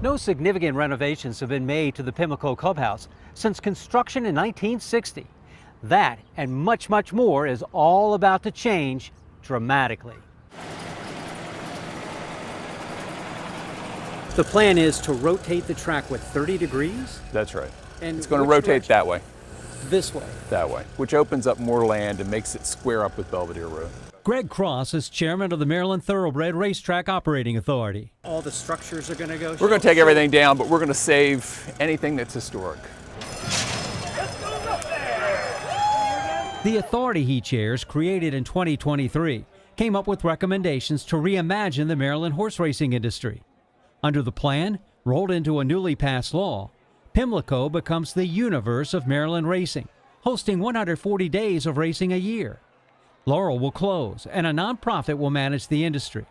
No significant renovations have been made to the Pimlico Clubhouse since construction in 1960. That and much, much more is all about to change dramatically. The plan is to rotate the track with 30 degrees? That's right. And it's going to rotate that way. This way? That way, which opens up more land and makes it square up with Belvedere Road. Greg Cross is chairman of the Maryland Thoroughbred Racetrack Operating Authority. All the structures are going to go? We're going to take everything down, but we're going to save anything that's historic. The authority he chairs, created in 2023, came up with recommendations to reimagine the Maryland horse racing industry. Under the plan, rolled into a newly passed law, Pimlico becomes the universe of Maryland racing, hosting 140 days of racing a year. Laurel will close, and a nonprofit will manage the industry.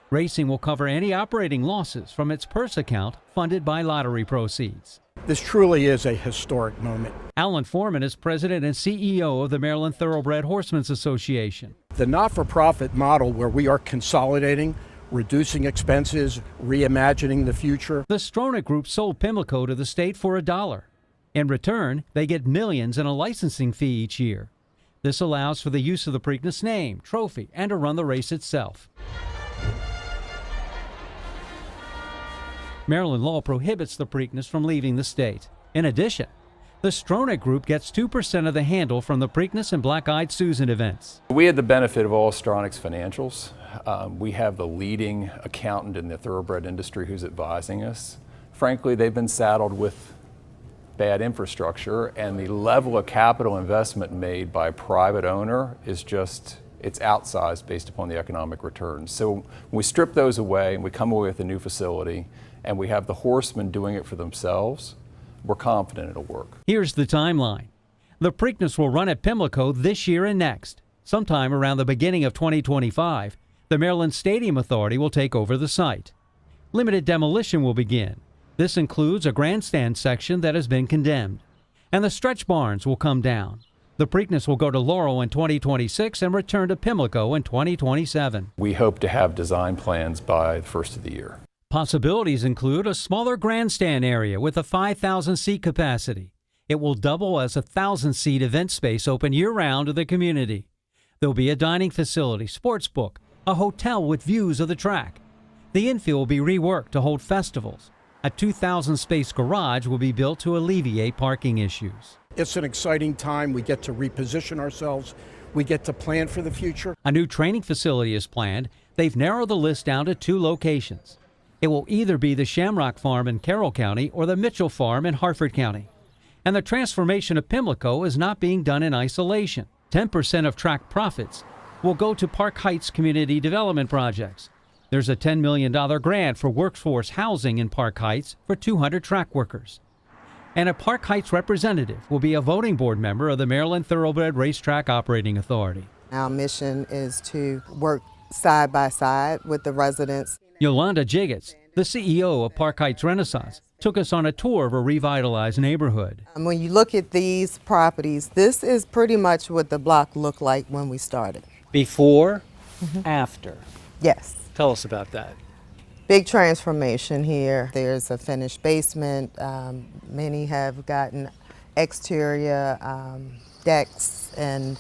Racing will cover any operating losses from its purse account funded by lottery proceeds. This truly is a historic moment. Alan Foreman is president and CEO of the Maryland Thoroughbred Horsemen's Association. The not-for-profit model where we are consolidating, reducing expenses, reimagining the future. The Stronach Group sold Pimlico to the state for $1. In return, they get millions in a licensing fee each year. This allows for the use of the Preakness name, trophy, and to run the race itself. Maryland law prohibits the Preakness from leaving the state. In addition, the Stronach Group gets 2% of the handle from the Preakness and Black-Eyed Susan events. We had the benefit of all Stronach's financials. We have the leading accountant in the thoroughbred industry who's advising us. Frankly, they've been saddled with bad infrastructure, and the level of capital investment made by a private owner is just, it's outsized based upon the economic returns. So when we strip those away and we come away with a new facility and we have the horsemen doing it for themselves, we're confident it'll work. Here's the timeline. The Preakness will run at Pimlico this year and next. Sometime around the beginning of 2025, the Maryland Stadium Authority will take over the site. Limited demolition will begin. This includes a grandstand section that has been condemned. And the stretch barns will come down. The Preakness will go to Laurel in 2026 and return to Pimlico in 2027. We hope to have design plans by the first of the year. Possibilities include a smaller grandstand area with a 5,000-seat capacity. It will double as a 1,000-seat event space open year-round to the community. There'll be a dining facility, sports book, a hotel with views of the track. The infield will be reworked to hold festivals. A 2,000-space garage will be built to alleviate parking issues. It's an exciting time. We get to reposition ourselves. We get to plan for the future. A new training facility is planned. They've narrowed the list down to 2 locations. It will either be the Shamrock Farm in Carroll County or the Mitchell Farm in Harford County. And the transformation of Pimlico is not being done in isolation. 10% of track profits will go to Park Heights community development projects. There's a $10 million grant for workforce housing in Park Heights for 200 track workers. And a Park Heights representative will be a voting board member of the Maryland Thoroughbred Racetrack Operating Authority. Our mission is to work side by side with the residents. Yolanda Jiggets, the CEO of Park Heights Renaissance, took us on a tour of a revitalized neighborhood. When you look at these properties, this is pretty much what the block looked like when we started. Before, after. Yes. Tell us about that. Big transformation here. There's a finished basement. Many have gotten exterior decks and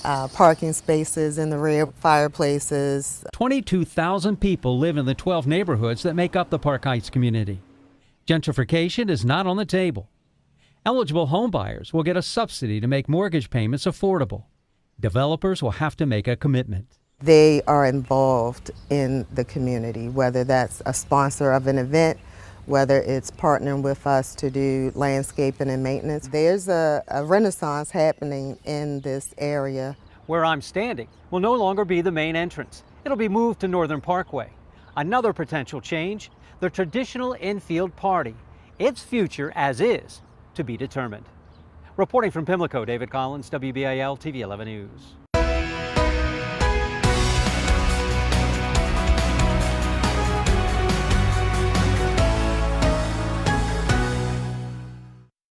parking spaces in the rear, fireplaces. 22,000 people live in the 12 neighborhoods that make up the Park Heights community. Gentrification is not on the table. Eligible homebuyers will get a subsidy to make mortgage payments affordable. Developers will have to make a commitment. They are involved in the community, whether that's a sponsor of an event, whether it's partnering with us to do landscaping and maintenance. There's a renaissance happening in this area. Where I'm standing will no longer be the main entrance. It'll be moved to Northern Parkway. Another potential change, the traditional infield party. Its future, as is, to be determined. Reporting from Pimlico, David Collins, WBAL-TV 11 News.